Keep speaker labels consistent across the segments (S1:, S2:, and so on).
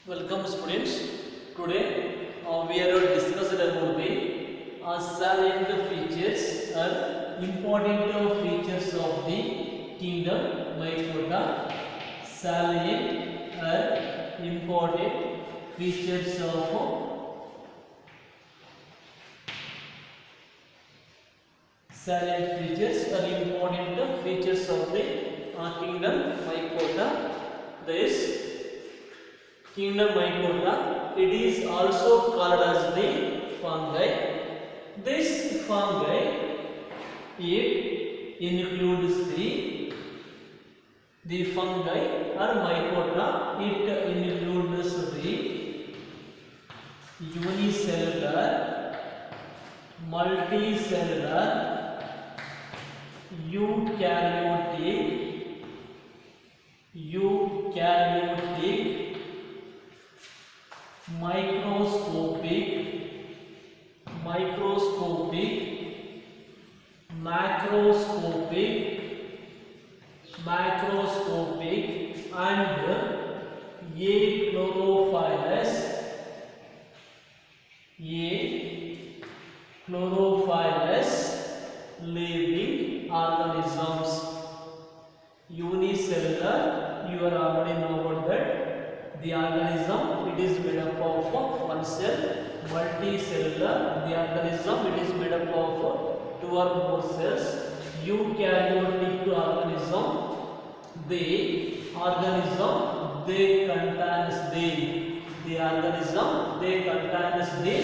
S1: Welcome students. Today we are going to discuss about the salient features or important features of the kingdom Mycota. Salient or important features of salient features or important features of the kingdom Mycota. This kingdom Mycota, it is also called as the fungi. This fungi, it includes the fungi or Mycota, it includes the unicellular, multicellular, eukaryotic, microscopic, macroscopic and chlorophyllous living organisms. Unicellular, you are already know about that. The organism, it is made up of one cell. Multicellular, the organism, it is made up of two or more cells. Eukaryotic organism, the organism, they contains the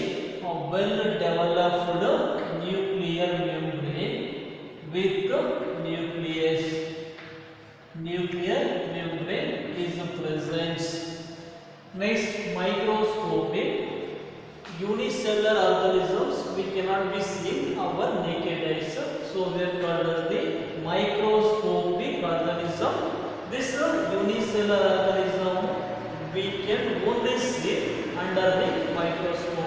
S1: well developed nuclear membrane with nuclear membrane is present. Next, microscopic. Unicellular organisms we cannot be seen our naked eyes, so they are called as the microscopic organism. This unicellular organism we can only see under the microscope.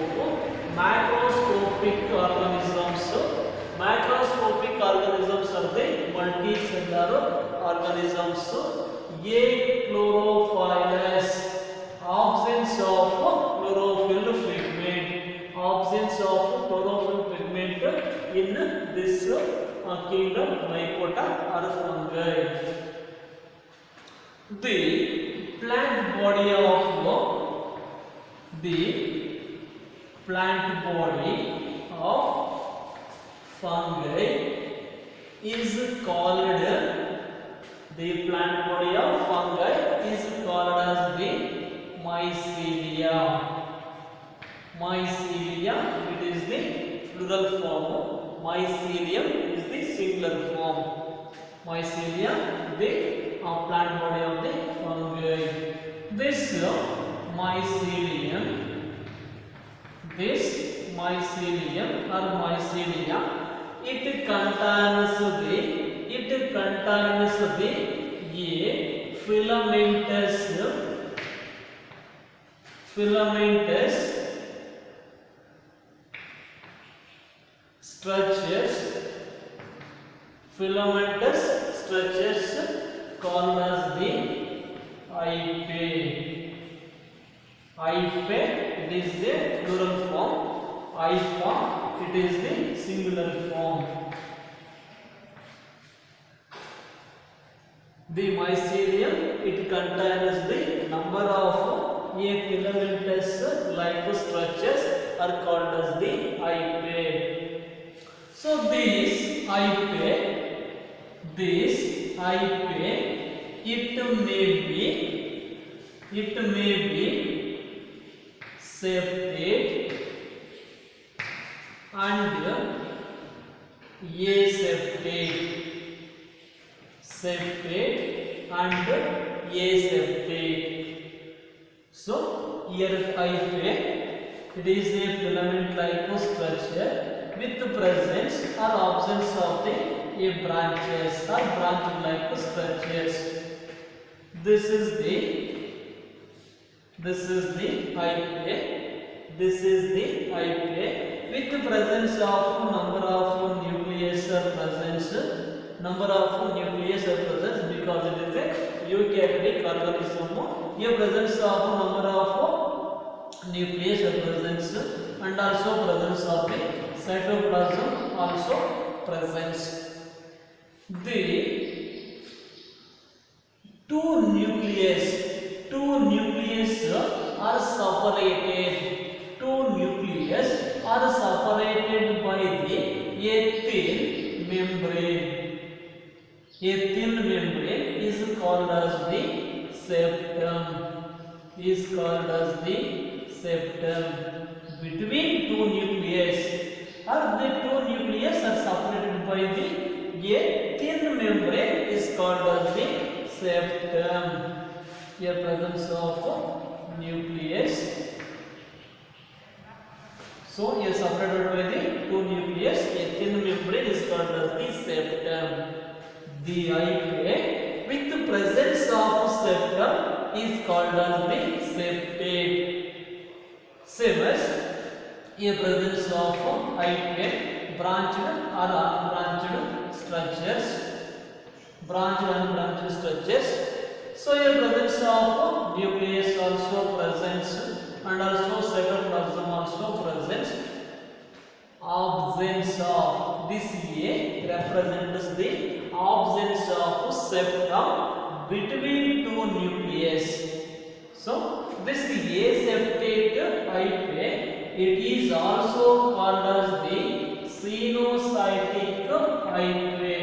S1: Macroscopic organisms are the multicellular organisms. Chlorophyllous, absence of chlorophyll pigment in this kingdom Mycota or fungi. The plant body of fungi is called as the mycelium. It is the plural form. Mycelium is the singular form. Mycelium, the plant body of the fungi. This mycelium or mycelia, it contains the filamentous structures called as the hyphae. It is the plural form. Hypha, it is the singular form. The mycelium, it contains the number of filamentous like structures are called as the hyphae. So this hyphae, it may be septate and aseptate. So here hyphae, it is a filament-like structure with the presence or absence of the branches or branch-like structures. This is the hyphae. With the presence of number of nucleus are present because it is a eukaryotic organism. Here presence of number of nucleus presence and also presence of the cytoplasm also presence. The two nucleus are separated. Two nucleus are separated by the a thin membrane. A thin membrane is called as the septum. Between two nucleus, or the two nucleus are separated by the a thin membrane is called as the septum. Here presence of nucleus. So here separated by the two nucleus, a thin membrane is called as the septum. The hyphae with the presence of septum is called as the septate. Same as a presence of hyphae, branched or unbranched structures. Branched and unbranched structures. So a presence of nucleus also present, and also cytoplasm also present. Absence of this A represents the absence of septum between two nucleus. So this aseptate hyphae, it is also called as the cenocytic hyphae.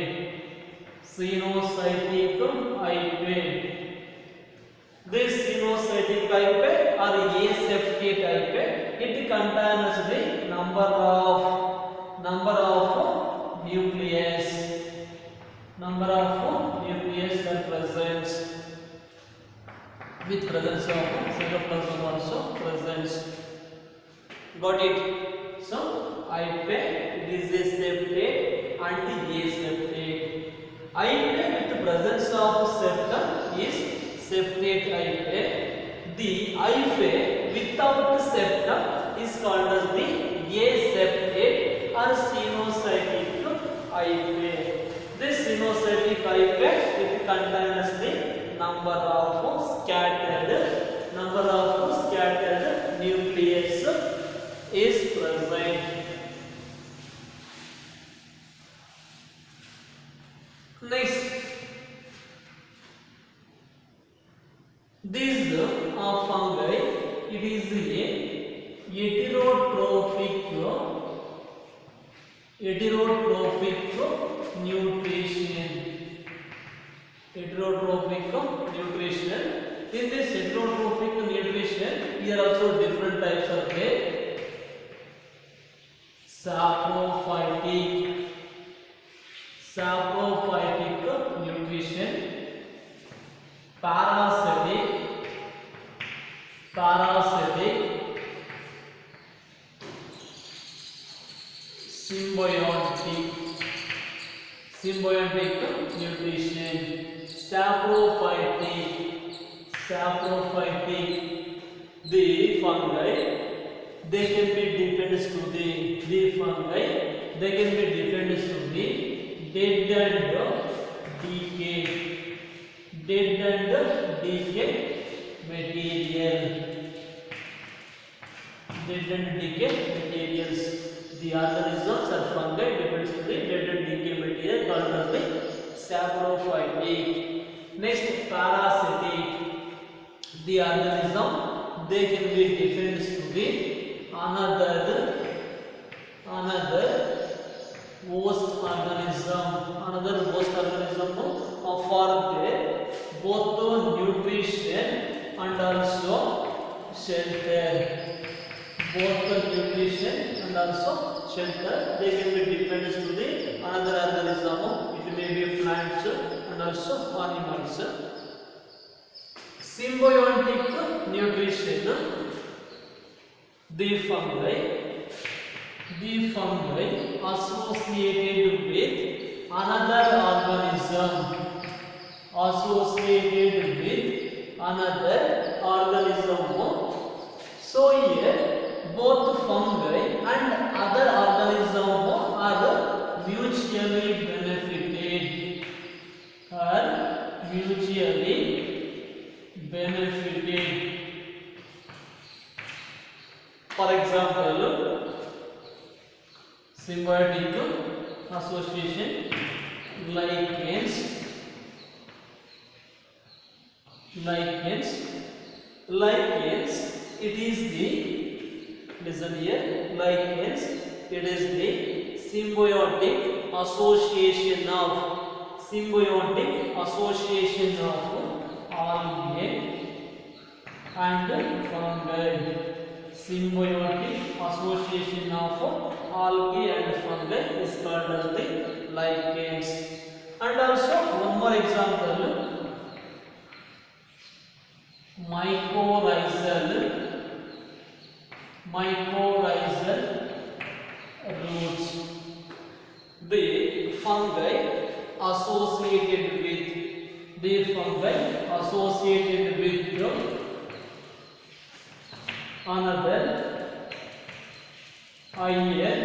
S1: This cenocytic hyphae or aseptate hyphae, it contains the number of nucleus. Are present with presence of cytoplasm also present. Got it? So hyphae, it is aseptate and aseptate. Hyphae with presence of septum is septate hyphae. The hyphae without septum is called as the aseptate or cenocytic hyphae. This cenocytic hyphae, it contains the number of scattered nucleus is present. Next, these are fungi. It is a heterotrophic nutrition. In this heterotrophic nutrition, here also different types are there. Saprophytic nutrition, parasitic, symbiotic nutrition. Saprophytic, the fungi, they can be dependent to the fungi, they can be dependent to the dead and decayed materials. The organisms or fungi depends to the dead and decayed material called as the saprophytic. Next, parasitic. The organism, they can be dependent to the another host organism for their both nutrition and also shelter. They can be dependent to the another organism. It may be plants and also animals. Symbiotic nutrition. The fungi associated with another organism. So here both fungi and other organisms are mutually benefited. benefited. For example, symbiotic association, lichens, it is the, listen here, lichens, it is the symbiotic association of algae and fungi. Symbiotic association of algae and fungi is called as the lichens. And also one more example, mycorrhizal roots. The fungi associated with another higher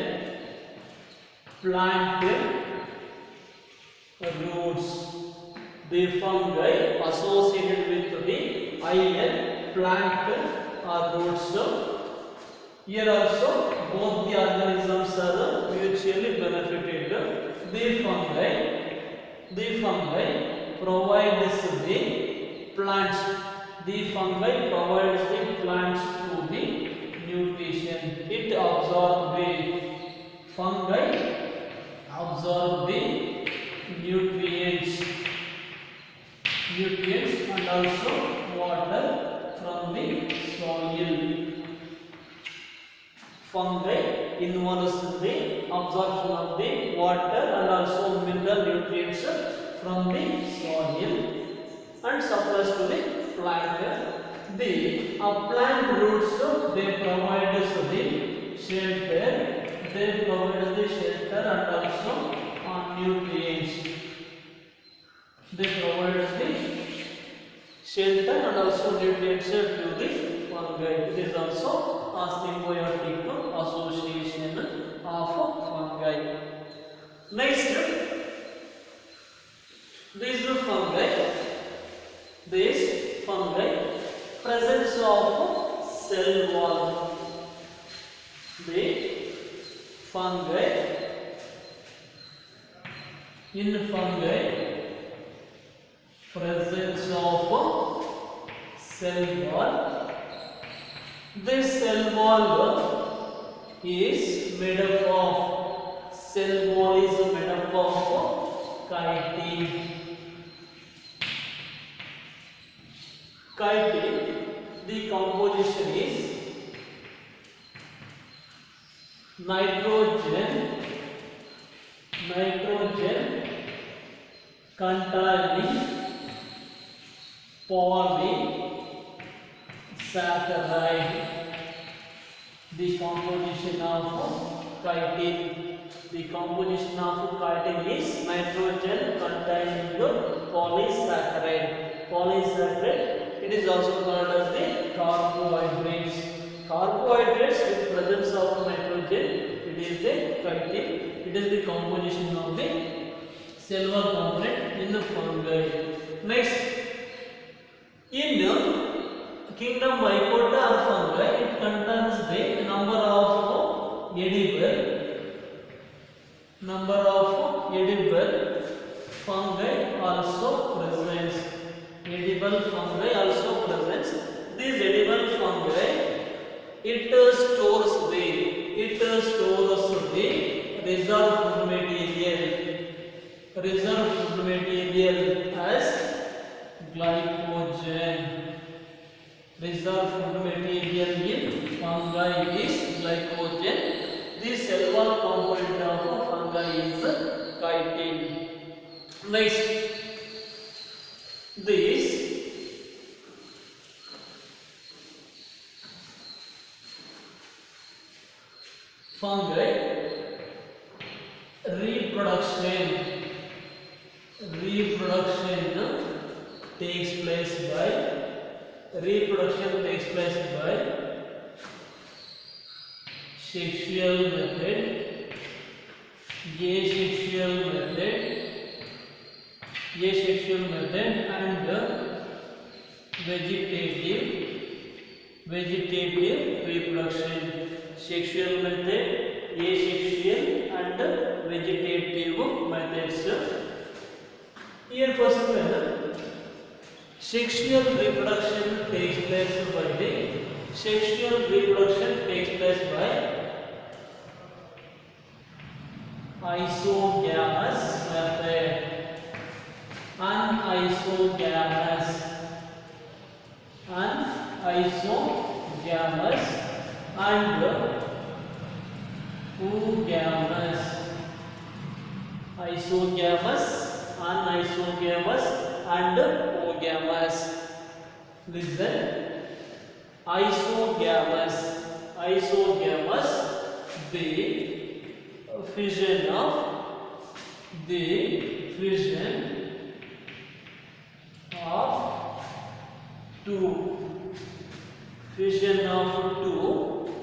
S1: plant roots. The fungi associated with the higher plant roots. Here also both the organisms are mutually benefited. The fungi provides the plants. The fungi provides the plants to the nutrition. It absorbs the fungi absorb the nutrients and also water from the soil. Fungi involves the absorption of the water and also mineral nutrients from the soil and supplies to the plant. The plant roots they provide us the shelter. They provide the shelter and also nutrients. They provide us the shelter and also nutrients to the fungi. It is also a symbiotic association of fungi. Next, these fungi presence of cell wall. The fungi presence of cell wall. This cell wall is made up of chitin. The composition is nitrogen containing polysaccharide. The composition of chitin. The composition of chitin is nitrogen containing polysaccharide. It is also called as the carbohydrates. Carbohydrates with presence of nitrogen. It is the chitin. It is the composition of the cell wall component in the fungi. Next, in kingdom Mycota or fungi, it contains the number of edible fungi also presents. These edible fungi, it stores the reserve food material as glycogen. Reserve food material in fungi is glycogen. The cell wall component of fungi is chitin. Next, this fungi reproduction takes place by sexual method, asexual method and vegetative reproduction. Sexual method, asexual and vegetative methods. Here first one, sexual reproduction takes place by the sexual reproduction takes place by isogamous method, unisogamous, and oogamous, isogamous, unisogamous and oogamous. Listen, isogamous, the fusion of two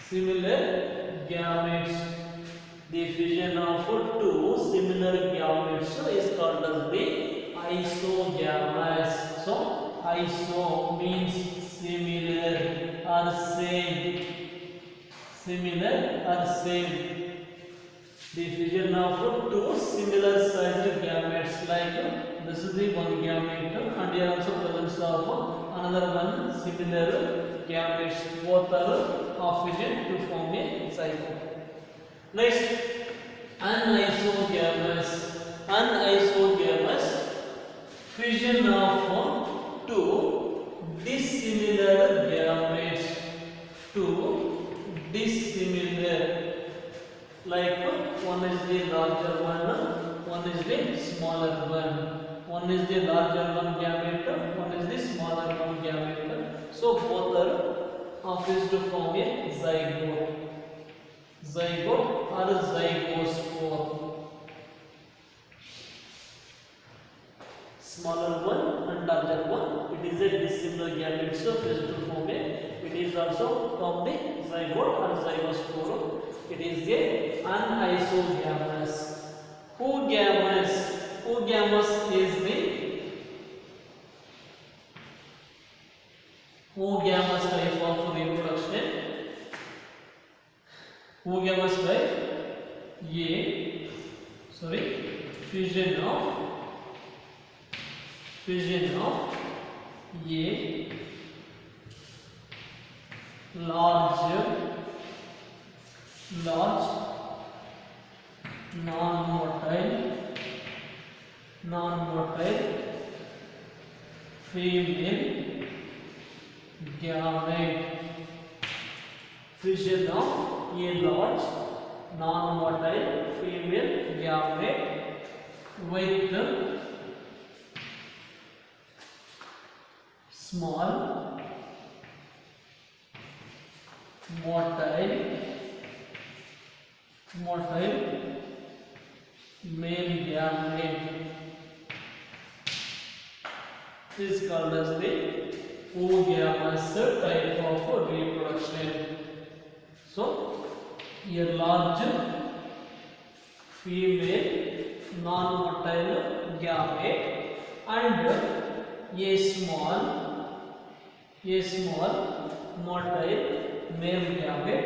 S1: similar gametes, the fusion of two similar gametes is called as the isogamous. So iso means similar or same, the fusion of two similar sized gametes, like this is the one gamete and here also presence of another one similar gametes, both are fusion to form a zygote. Next, unisogamous, fusion of two dissimilar gametes, like one is the larger one, one is the smaller one. One is the larger one gamete, one is the smaller one gamete. So both are fused to form a zygote, or zygospore. Smaller one and larger one, it is a dissimilar gamete, so fused to form a, it is also from the zygote or zygospore. It is a unisogamous. Oogamous is the oogamous type of reproduction. Oogamous by fusion of a large non-motile female gamete. Fusion of a large non-motile female gamete with small motile male gamete is called as the oogamous type of reproduction. So, a large female non-motile gamete and a small motile male gamete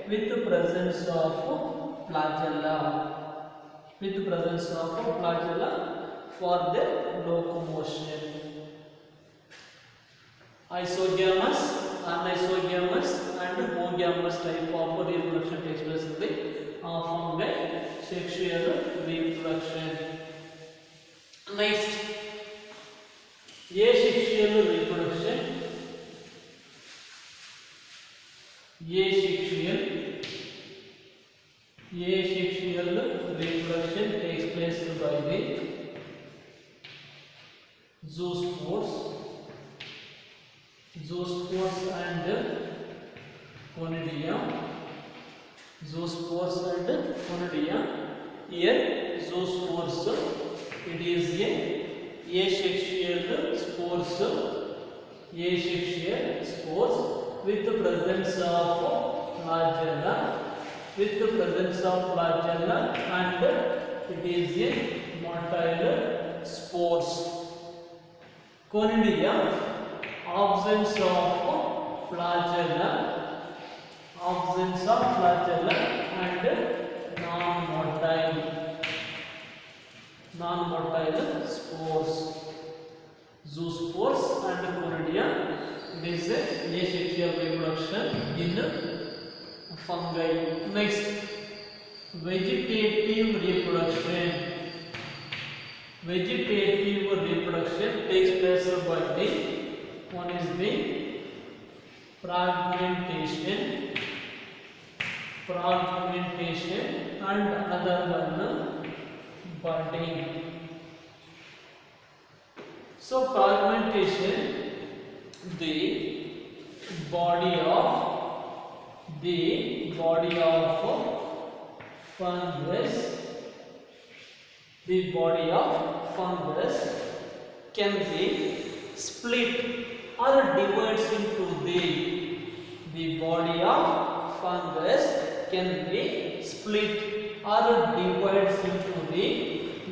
S1: with the presence of flagella, for their locomotion. Isogamous, unisogamous and oogamous type of reproduction takes place in the form by sexual reproduction. Next, asexual reproduction. Asexual reproduction takes place by the zoospores and conidia. Here zoospores, it is a asexual spores with the presence of flagella, with the presence of flagella, and it is in motile spores. Conidia, absence of flagella, and non-motile spores. Zoospores and conidia. It is asexual reproduction in fungi. Next, vegetative reproduction. Vegetative reproduction takes place by the one is the fragmentation, and another one budding. So fragmentation, the body of fungus, can be split or divides into the body of fungus can be split or divides into the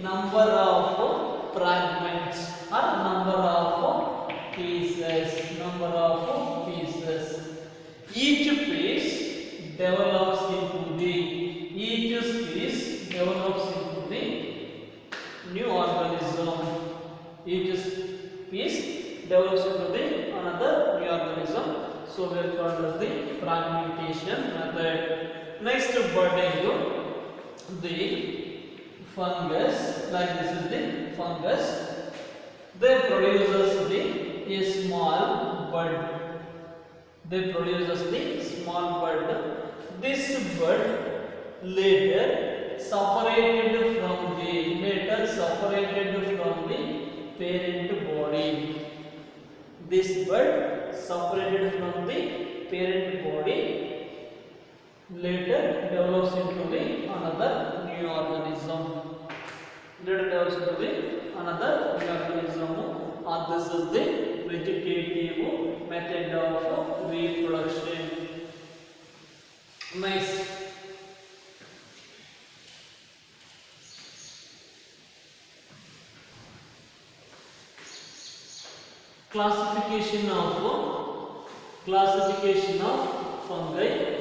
S1: number of fragments or number of pieces. Each piece develops into the new organism. Each piece develops into the another new organism. So we are called as the fragmentation method. Next, budding. The fungus, like this is the fungus, they produces a small bud. This bud later separated from the parent body. This bud separated from the parent body later develops into the another new organism. And this is the vegetative method of reproduction. Nice. Classification of fungi.